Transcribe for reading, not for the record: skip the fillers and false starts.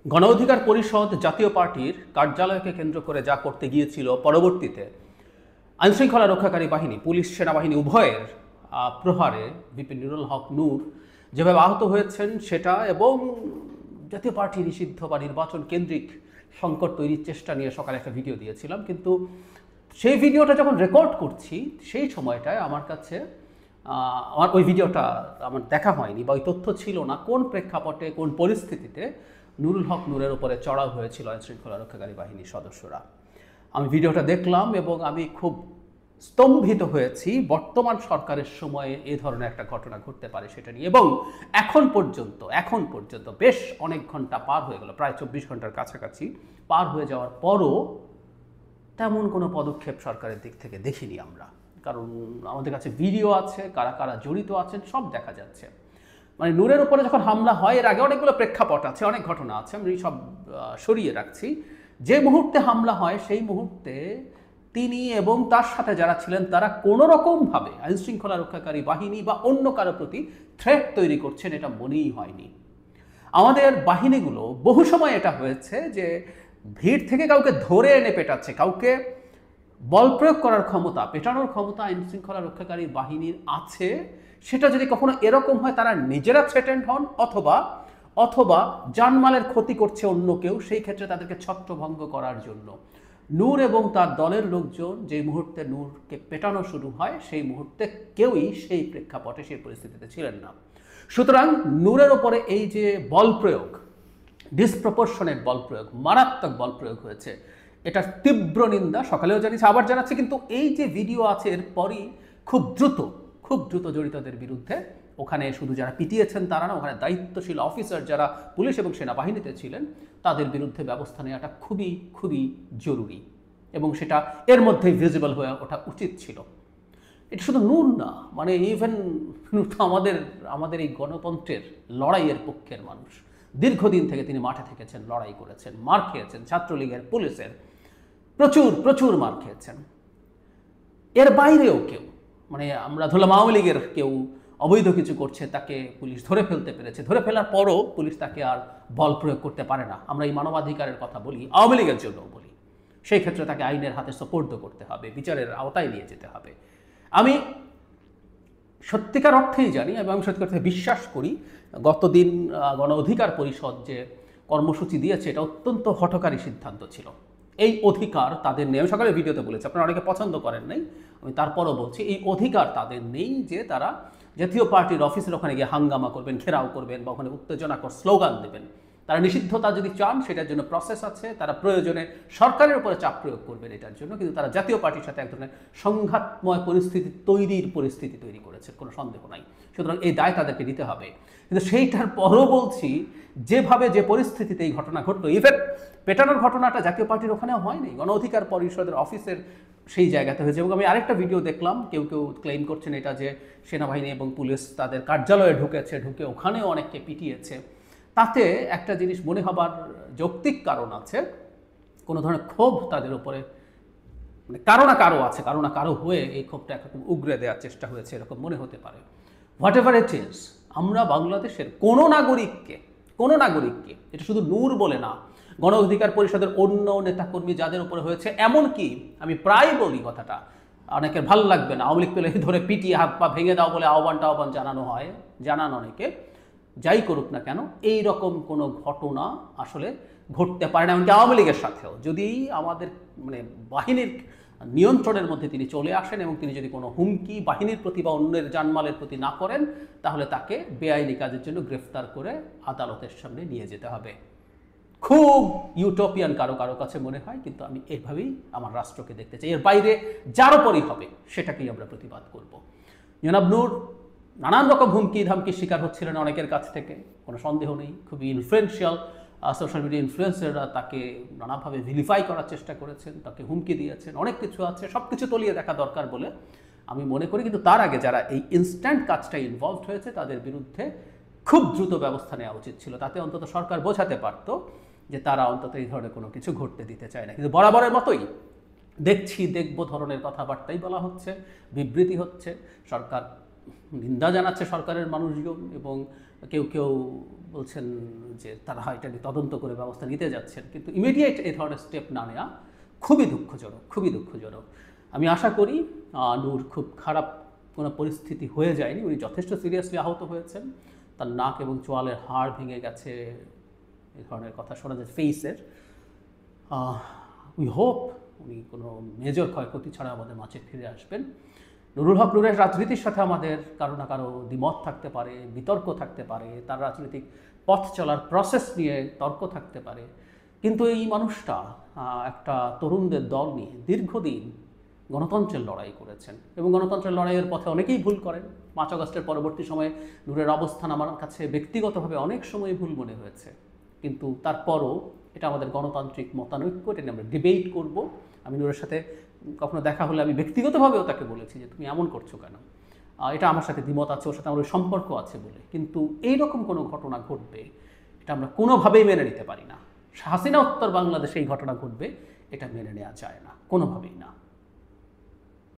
গণ অধিকার পরিষদ জাতীয় পার্টির কার্যালয়কে কেন্দ্র করে যা করতে গিয়েছিল, পরবর্তীতে আইনশৃঙ্খলা রক্ষাকারী বাহিনী, পুলিশ, সেনাবাহিনী উভয়ের প্রহারে ভিপি নুরুল হক নূর যেভাবে আহত হয়েছেন সেটা, এবং জাতীয় পার্টি নিষিদ্ধ বা নির্বাচন কেন্দ্রিক সংকট তৈরির চেষ্টা নিয়ে সকালে একটা ভিডিও দিয়েছিলাম। কিন্তু সেই ভিডিওটা যখন রেকর্ড করছি সেই সময়টায় আমার কাছে আমার ওই ভিডিওটা আমার দেখা হয়নি বা ওই তথ্য ছিল না কোন প্রেক্ষাপটে, কোন পরিস্থিতিতে নুরুল হক নূরের উপরে চড়াও হয়েছিল আইনশৃঙ্খলা রক্ষাকারী বাহিনীর সদস্যরা। আমি ভিডিওটা দেখলাম এবং আমি খুব স্তম্ভিত হয়েছি বর্তমান সরকারের সময়ে এই ধরনের একটা ঘটনা ঘটতে পারে সেটা নিয়ে। এবং এখন পর্যন্ত বেশ অনেক ঘন্টা পার হয়ে গেল, প্রায় 24 ঘন্টার কাছাকাছি পার হয়ে যাওয়ার পরও তেমন কোনো পদক্ষেপ সরকারের দিক থেকে দেখিনি আমরা। কারণ আমাদের কাছে ভিডিও আছে, কারা কারা জড়িত আছেন সব দেখা যাচ্ছে। মানে নূরের উপরে যখন হামলা হয়, এর আগে অনেকগুলো প্রেক্ষাপট আছে, অনেক ঘটনা আছে, আমি সব সরিয়ে রাখছি। যে মুহূর্তে হামলা হয় সেই মুহূর্তে তিনি এবং তার সাথে যারা ছিলেন তারা কোনো রকমভাবে আইনশৃঙ্খলা রক্ষাকারী বাহিনী বা অন্য কারো প্রতি থ্রেট তৈরি করছেন এটা মনেই হয়নি। আমাদের বাহিনীগুলো বহু সময় এটা হয়েছে যে ভিড় থেকে কাউকে ধরে এনে পেটাচ্ছে, কাউকে বল প্রয়োগ করার ক্ষমতা, পেটানোর ক্ষমতা আইনশৃঙ্খলা রক্ষাকারী বাহিনীর আছে। সেটা যদি কখনো এরকম হয় তারা নিজেরা থ্রেটেন্ড হন অথবা জানমালের ক্ষতি করছে অন্য কেউ, সেই ক্ষেত্রে তাদেরকে ছত্রভঙ্গ করার জন্য নূর এবং তার দলের লোকজন যে মুহূর্তে নূরকে পেটানো শুরু হয় সেই মুহূর্তে কেউই সেই প্রেক্ষাপটে, সেই পরিস্থিতিতে ছিলেন না। সুতরাং নূরের ওপরে এই যে বল প্রয়োগ, ডিসপ্রপোর্শনেট বল প্রয়োগ, মারাত্মক বল প্রয়োগ হয়েছে, এটার তীব্র নিন্দা সকালেও জানিয়েছে, আবার জানাচ্ছে। কিন্তু এই যে ভিডিও আছে এরপরই খুব দ্রুত জড়িতদের বিরুদ্ধে, ওখানে শুধু যারা পিটিয়েছেন তারা না, ওখানে দায়িত্বশীল অফিসার যারা পুলিশ এবং সেনাবাহিনীতে ছিলেন তাদের বিরুদ্ধে ব্যবস্থা নেওয়াটা খুবই জরুরি, এবং সেটা এর মধ্যেই ভিজিবল হয়ে ওঠা উচিত ছিল। এটা শুধু নূর না, মানে ইভেন নূর তো আমাদের এই গণতন্ত্রের লড়াইয়ের পক্ষের মানুষ। দীর্ঘদিন থেকে তিনি মাঠে থেকেছেন, লড়াই করেছেন, মার খেয়েছেন, ছাত্রলীগের, পুলিশের প্রচুর মার খেয়েছেন। এর বাইরেও কেউ, মানে আমরা ধরলাম আওয়ামী লীগের কেউ অবৈধ কিছু করছে, তাকে পুলিশ ধরে ফেলতে পেরেছে, ধরে ফেলার পরও পুলিশ তাকে আর বল প্রয়োগ করতে পারে না। আমরা এই মানবাধিকারের কথা বলি, আওয়ামী লীগের জন্যও বলি। সেই ক্ষেত্রে তাকে আইনের হাতে সোপর্দ করতে হবে, বিচারের আওতায় নিয়ে যেতে হবে। আমি সত্যিকার অর্থেই জানি এবং আমি সত্যিকার অর্থে বিশ্বাস করি গতদিন গণ অধিকার পরিষদ যে কর্মসূচি দিয়েছে এটা অত্যন্ত হঠকারী সিদ্ধান্ত ছিল। এই অধিকার তাদের নেই, আমি সকালে ভিডিওতে বলেছি, আপনারা অনেকে পছন্দ করেন নাই, আমি তারপরও বলছি এই অধিকার তাদের নেই যে তারা জাতীয় পার্টির অফিসের ওখানে গিয়ে হাঙ্গামা করবেন, ঘেরাও করবেন বা ওখানে উত্তেজনাকর স্লোগান দেবেন। তারা নিষিদ্ধতা যদি চান সেটার জন্য প্রসেস আছে, তারা প্রয়োজনে সরকারের উপরে চাপ প্রয়োগ করবেন এটার জন্য। কিন্তু তারা জাতীয় পার্টির সাথে এক ধরনের সংঘাতময় পরিস্থিতি তৈরি করেছে, কোনো সন্দেহ নাই। সুতরাং এই দায় তাদেরকে নিতে হবে। কিন্তু সেইটার পরও বলছি, যেভাবে যে পরিস্থিতিতে এই ঘটনা ঘটলো, ইভেন পেটানোর ঘটনাটা জাতীয় পার্টির ওখানেও হয়নি, গণ অধিকার পরিষদের অফিসের সেই জায়গাতে হয়েছে। এবং আমি আরেকটা ভিডিও দেখলাম, কেউ ক্লেম করছেন এটা যে সেনাবাহিনী এবং পুলিশ তাদের কার্যালয়ে ঢুকে ওখানেও অনেককে পিটিয়েছে। তাতে একটা জিনিস মনে হবার যৌক্তিক কারণ আছে, কোনো ধরনের ক্ষোভ তাদের উপরে মানে কারো না কারো হয়ে এই ক্ষোভটা একরকম উগরে দেওয়ার চেষ্টা হয়েছে, এরকম মনে হতে পারে। হোয়াট এভার ইট ইজ, আমরা বাংলাদেশের কোনো নাগরিককে, এটা শুধু নূর বলে না, গণ অধিকার পরিষদের অন্য নেতাকর্মী যাদের উপরে হয়েছে, এমনকি আমি প্রায় বলি কথাটা, অনেকের ভালো লাগবে না, আওয়ামী লীগ পেলে ধরে পিটিয়ে হাত পা ভেঙে দাও বলে আহ্বান জানান অনেকে, যাই করুক না কেন এই রকম কোনো ঘটনা আসলে ঘটতে পারে না। এমনকি আওয়ামী লীগের সাথেও যদি আমাদের মানে বাহিনীর নিয়ন্ত্রণের মধ্যে তিনি চলে আসেন এবং তিনি যদি কোনো হুমকি বাহিনীর প্রতি বা অন্যের জানমালের প্রতি না করেন, তাহলে তাকে বেআইনি কাজের জন্য গ্রেফতার করে আদালতের সামনে নিয়ে যেতে হবে। খুব ইউটোপিয়ান কারো কাছে মনে হয়, কিন্তু আমি এইভাবেই আমার রাষ্ট্রকে দেখতে চাই। এর বাইরে যার উপরই হবে সেটাকেই আমরা প্রতিবাদ করব। জনাব নূর নানান রকম হুমকি ধামকির শিকার হচ্ছিলেন অনেকের কাছ থেকে, কোনো সন্দেহ নেই। খুবই ইনফ্লুয়েন্সিয়াল সোশ্যাল মিডিয়া ইনফ্লুয়েন্সাররা তাকে নানাভাবে ভিলিফাই করার চেষ্টা করেছেন, তাকে হুমকি দিয়েছেন, অনেক কিছু আছে, সব কিছু তলিয়ে দেখা দরকার বলে আমি মনে করি। কিন্তু তার আগে যারা এই ইনস্ট্যান্ট কাজটা ইনভলভড হয়েছে তাদের বিরুদ্ধে খুব দ্রুত ব্যবস্থা নেওয়া উচিত ছিল। তাতে অন্তত সরকার বোঝাতে পারত যে তারা অন্তত এই ধরনের কোনো কিছু ঘটতে দিতে চায় না। কিন্তু বরাবরের মতোই দেখবো ধরনের কথাবার্তাই বলা হচ্ছে, বিবৃতি হচ্ছে। সরকার নিন্দা জানাচ্ছে সরকারের মানুষজন, এবং কেউ কেউ বলছেন যে তারা এটা নিয়ে তদন্ত করে ব্যবস্থা নিতে যাচ্ছেন, কিন্তু ইমিডিয়েট এই ধরনের স্টেপ না নেওয়া খুবই দুঃখজনক, খুবই দুঃখজনক। আমি আশা করি নূর খুব খারাপ কোনো পরিস্থিতি হয়ে যায়নি, উনি যথেষ্ট সিরিয়াসলি আহত হয়েছেন, তার নাক এবং চোয়ালের হাড় ভেঙে গেছে, এই ধরনের কথা শোনা যায় ফেসের। উই হোপ উনি কোনো মেজর ক্ষয়ক্ষতি ছাড়া আমাদের মাঝে ফিরে আসবেন। নুরুল হক নূরের রাজনীতির সাথে আমাদের কারো না কারো দ্বিমত থাকতে পারে, বিতর্ক থাকতে পারে, তার রাজনৈতিক পথ চলার প্রসেস নিয়ে তর্ক থাকতে পারে, কিন্তু এই মানুষটা একটা তরুণদের দল নিয়ে দীর্ঘদিন গণতন্ত্রের লড়াই করেছেন, এবং গণতন্ত্রের লড়াইয়ের পথে অনেকেই ভুল করেন। 5 আগস্টের পরবর্তী সময়ে নূরের অবস্থান আমার কাছে ব্যক্তিগতভাবে অনেক সময় ভুল মনে হয়েছে, কিন্তু তারপরও এটা আমাদের গণতান্ত্রিক মতানৈক্য, এটা নিয়ে আমরা ডিবেট করব। আমি নূরের সাথে কখনো দেখা হলে আমি ব্যক্তিগতভাবেও তাকে বলেছি যে তুমি এমন করছো কেন, এটা আমার সাথে দ্বিমত আছে, ওর সাথে আমার ওই সম্পর্ক আছে বলে, কিন্তু এইরকম কোনো ঘটনা ঘটবে এটা আমরা কোনোভাবেই মেনে নিতে পারি না। হাসিনা উত্তর বাংলাদেশে এই ঘটনা ঘটবে এটা মেনে নেওয়া যায় না, কোনোভাবেই না।